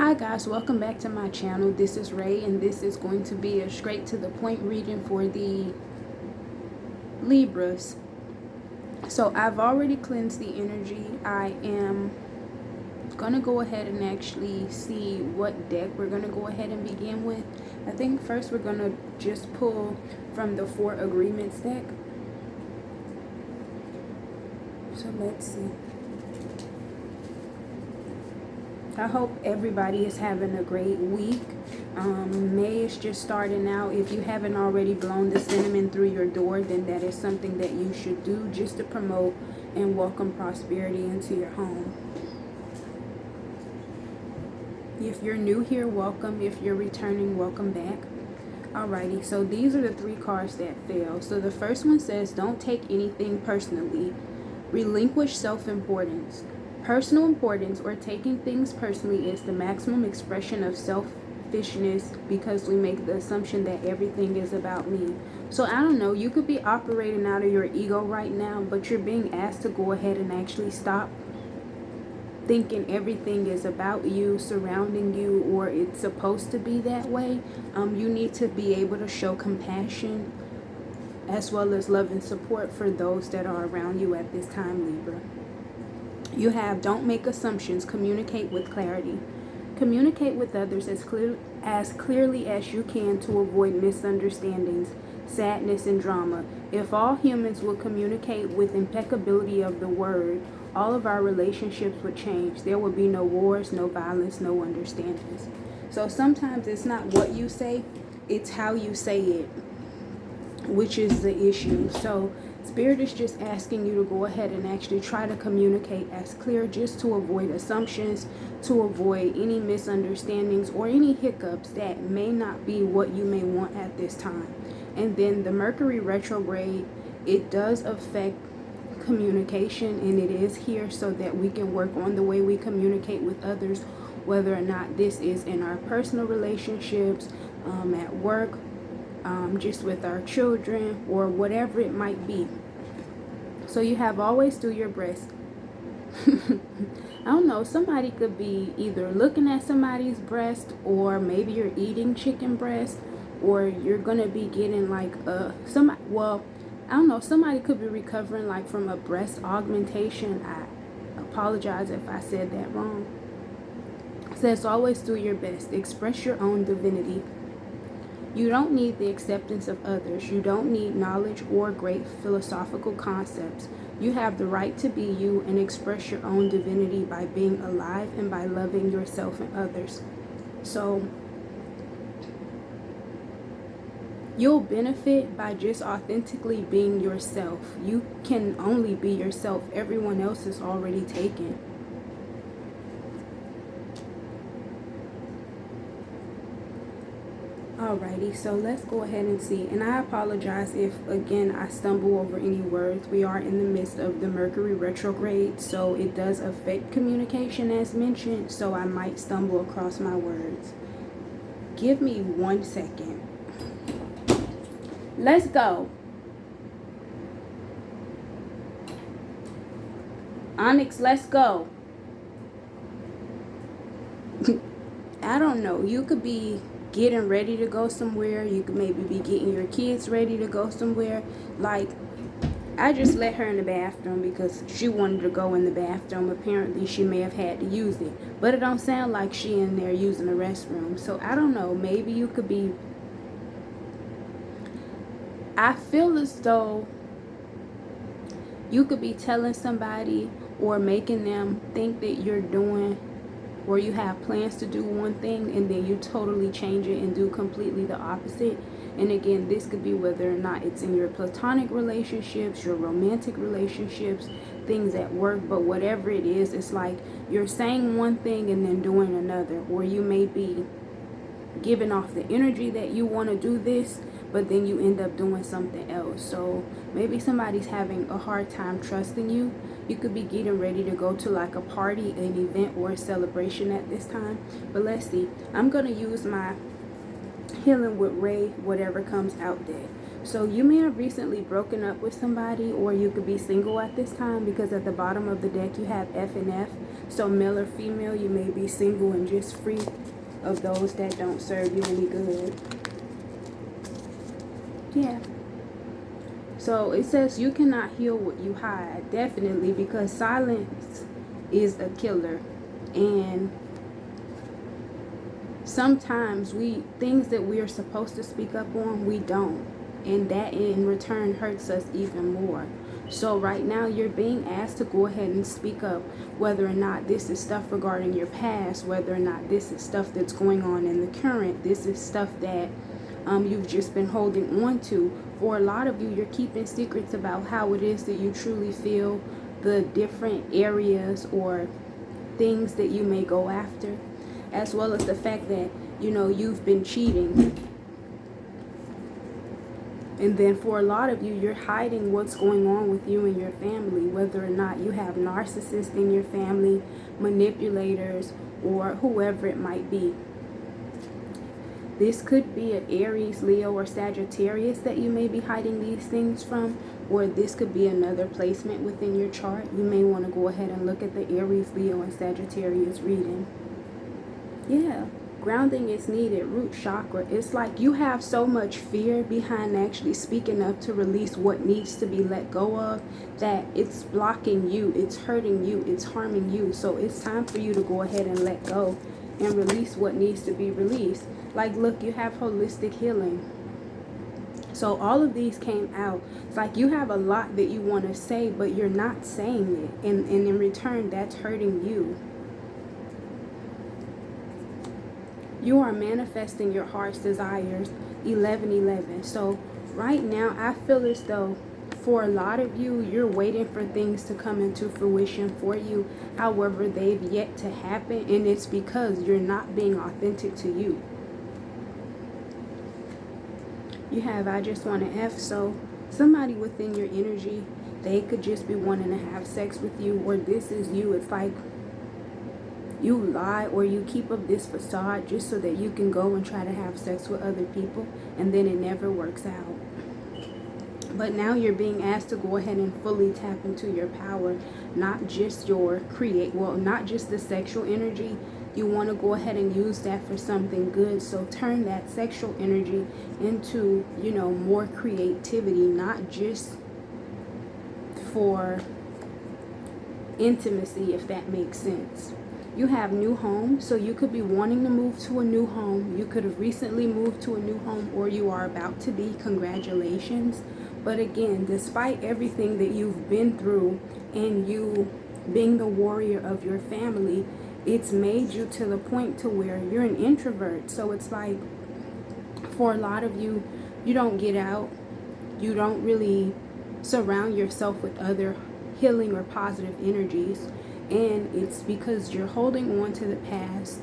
Hi guys, welcome back to my channel. This is Ray and this is going to be a straight to the point reading for the Libras. So I've already cleansed the energy. I am going to go ahead and actually see what deck we're going to go ahead and begin with. I think first we're going to just pull from the Four Agreements deck. So let's see. I hope everybody is having a great week. May is just starting out. If you haven't already blown the cinnamon through your door, then that is something that you should do just to promote and welcome prosperity into your home. If you're new here, welcome. If you're returning, welcome back. Alrighty, so these are the three cards that fell. So the first one says, don't take anything personally. Relinquish self-importance. Personal importance or taking things personally is the maximum expression of selfishness because we make the assumption that everything is about me. So I don't know, you could be operating out of your ego right now, but you're being asked to go ahead and actually stop thinking everything is about you, surrounding you, or it's supposed to be that way. You need to be able to show compassion as well as love and support for those that are around you at this time, Libra. You have don't make assumptions, communicate with clarity. Communicate with others as clearly as you can to avoid misunderstandings, sadness, and drama. If all humans would communicate with impeccability of the word, all of our relationships would change. There would be no wars, no violence, no understandings. So sometimes it's not what you say, it's how you say it, which is the issue. So Spirit is just asking you to go ahead and actually try to communicate as clear, just to avoid assumptions, to avoid any misunderstandings or any hiccups that may not be what you may want at this time. And then the Mercury retrograde, it does affect communication, and it is here so that we can work on the way we communicate with others, whether or not this is in our personal relationships, at work, just with our children, or whatever it might be. So you have always do your best. I don't know, somebody could be either looking at somebody's breast, or maybe you're eating chicken breast, or you're gonna be getting like I don't know, somebody could be recovering like from a breast augmentation. I apologize if I said that wrong. It says always do your best, express your own divinity. You don't need the acceptance of others. You don't need knowledge or great philosophical concepts. You have the right to be you and express your own divinity by being alive and by loving yourself and others. So you'll benefit by just authentically being yourself. You can only be yourself. Everyone else is already taken. Alrighty, so let's go ahead and see. And I apologize if, again, I stumble over any words. We are in the midst of the Mercury retrograde, so it does affect communication as mentioned, so I might stumble across my words. Give me 1 second. Let's go. Onyx, let's go. I don't know. You could be getting ready to go somewhere. You could maybe be getting your kids ready to go somewhere. Like, I just let her in the bathroom because she wanted to go in the bathroom. Apparently she may have had to use it, but it don't sound like she in there using the restroom. So I don't know, maybe you could be, I feel as though you could be telling somebody or making them think that you're doing, or you have plans to do one thing and then you totally change it and do completely the opposite. And again, this could be whether or not it's in your platonic relationships, your romantic relationships, things at work, but whatever it is, it's like you're saying one thing and then doing another. Or you may be giving off the energy that you want to do this, but then you end up doing something else. So maybe somebody's having a hard time trusting you. You could be getting ready to go to like a party, an event, or a celebration at this time. But let's see. I'm going to use my healing with Ray, whatever comes out there. So you may have recently broken up with somebody, or you could be single at this time, because at the bottom of the deck you have F and F. So male or female, you may be single and just free of those that don't serve you any good. Yeah. So it says you cannot heal what you hide. Definitely, because silence is a killer. And sometimes things that we are supposed to speak up on, we don't. And that in return hurts us even more. So right now you're being asked to go ahead and speak up, whether or not this is stuff regarding your past, whether or not this is stuff that's going on in the current, this is stuff that you've just been holding on to. For a lot of you, you're keeping secrets about how it is that you truly feel, the different areas or things that you may go after, as well as the fact that, you've been cheating. And then for a lot of you, you're hiding what's going on with you and your family, whether or not you have narcissists in your family, manipulators, or whoever it might be. This could be an Aries, Leo, or Sagittarius that you may be hiding these things from, or this could be another placement within your chart. You may want to go ahead and look at the Aries, Leo, and Sagittarius reading. Yeah. Grounding is needed. Root chakra. It's like you have so much fear behind actually speaking up to release what needs to be let go of, that it's blocking you, it's hurting you, it's harming you. So it's time for you to go ahead and let go and release what needs to be released. Like, look, you have holistic healing. So all of these came out. It's like you have a lot that you want to say, but you're not saying it. And in return, that's hurting you. You are manifesting your heart's desires. 11:11. So right now, I feel as though for a lot of you, you're waiting for things to come into fruition for you. However, they've yet to happen. And it's because you're not being authentic to you. You have I just want to F. So somebody within your energy, they could just be wanting to have sex with you. Or this is you. It's like you lie or you keep up this facade just so that you can go and try to have sex with other people, and then it never works out. But now you're being asked to go ahead and fully tap into your power, not just not just the sexual energy. You want to go ahead and use that for something good. So turn that sexual energy into, more creativity, not just for intimacy, if that makes sense. You have new home, so you could be wanting to move to a new home. You could have recently moved to a new home, or you are about to be. Congratulations. But again, despite everything that you've been through and you being the warrior of your family, it's made you to the point to where you're an introvert. So it's like, for a lot of you, you don't get out. You don't really surround yourself with other healing or positive energies. And it's because you're holding on to the past,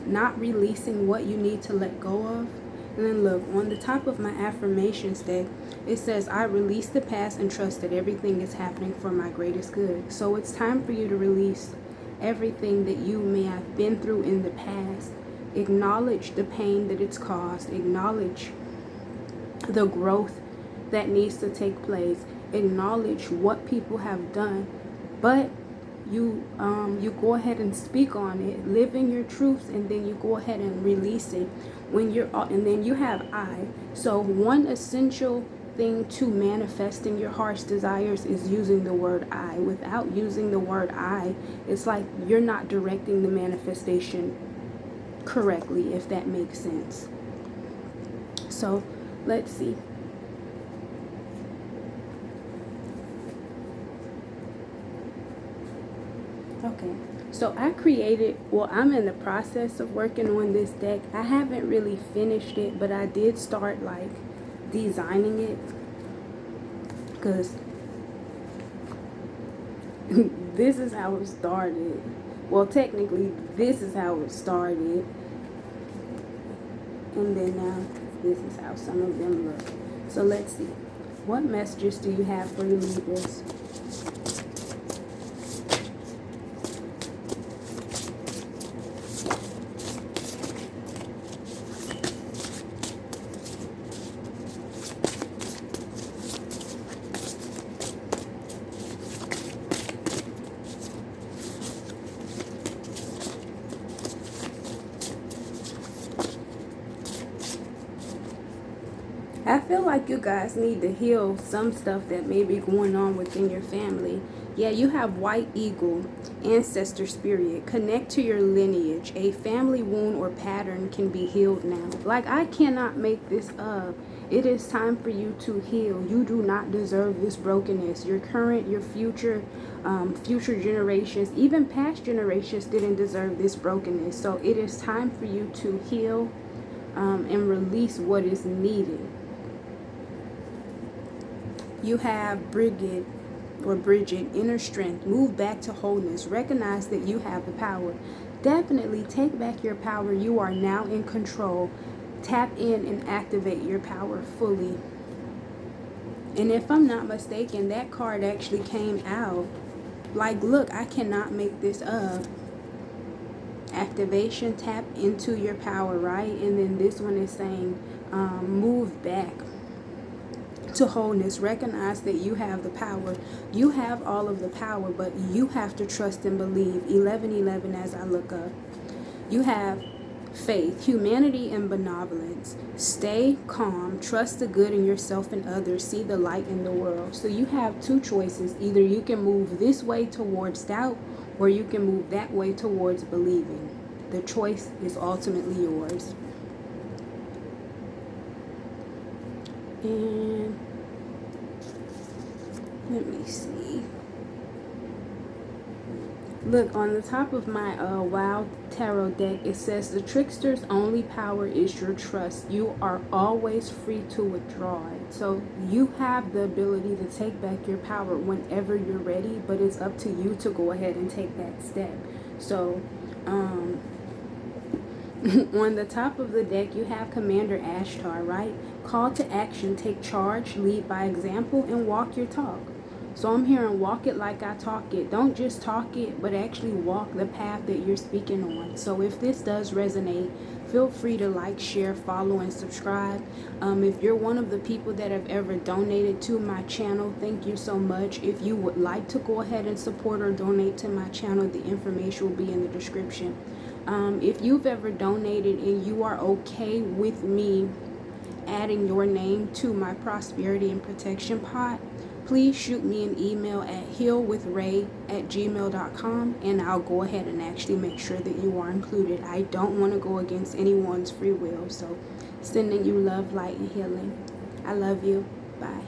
not releasing what you need to let go of. And then look, on the top of my affirmations deck, it says, I release the past and trust that everything is happening for my greatest good. So it's time for you to release everything that you may have been through in the past. Acknowledge the pain that it's caused. Acknowledge the growth that needs to take place. Acknowledge what people have done. But you go ahead and speak on it, live in your truths, and then you go ahead and release it. And then you have I. So one essential thing to manifesting your heart's desires is using the word I. Without using the word I, it's like you're not directing the manifestation correctly, if that makes sense. So let's see. Okay, so I'm in the process of working on this deck. I haven't really finished it, but I did start designing it, because this is how it started. Well, technically, this is how it started. And then now, this is how some of them look. So let's see. What messages do you have for the Libras? I feel like you guys need to heal some stuff that may be going on within your family. Yeah, you have white eagle, ancestor spirit. Connect to your lineage. A family wound or pattern can be healed now. Like, I cannot make this up. It is time for you to heal. You do not deserve this brokenness. Your current, your future, future generations, even past generations didn't deserve this brokenness. So it is time for you to heal and release what is needed. You have Bridget, inner strength. Move back to wholeness. Recognize that you have the power. Definitely take back your power. You are now in control. Tap in and activate your power fully. And if I'm not mistaken, that card actually came out. Like, look, I cannot make this up. Activation, tap into your power, right? And then this one is saying move back to wholeness. Recognize that you have the power. You have all of the power, but you have to trust and believe. 11:11 as I look up. You have faith, humanity, and benevolence. Stay calm. Trust the good in yourself and others. See the light in the world. So you have two choices. Either you can move this way towards doubt, or you can move that way towards believing. The choice is ultimately yours. And let me see. Look, on the top of my Wild Tarot deck, it says the trickster's only power is your trust. You are always free to withdraw it. So you have the ability to take back your power whenever you're ready, but it's up to you to go ahead and take that step. So on the top of the deck, you have Commander Ashtar, right? Call to action, take charge, lead by example, and walk your talk. So I'm hearing walk it like I talk it. Don't just talk it, but actually walk the path that you're speaking on. So if this does resonate, feel free to like, share, follow, and subscribe. If you're one of the people that have ever donated to my channel, thank you so much. If you would like to go ahead and support or donate to my channel, the information will be in the description. If you've ever donated and you are okay with me adding your name to my prosperity and protection pot, please shoot me an email at healwithray@gmail.com, and I'll go ahead and actually make sure that you are included. I don't want to go against anyone's free will. So sending you love, light, and healing. I love you. Bye.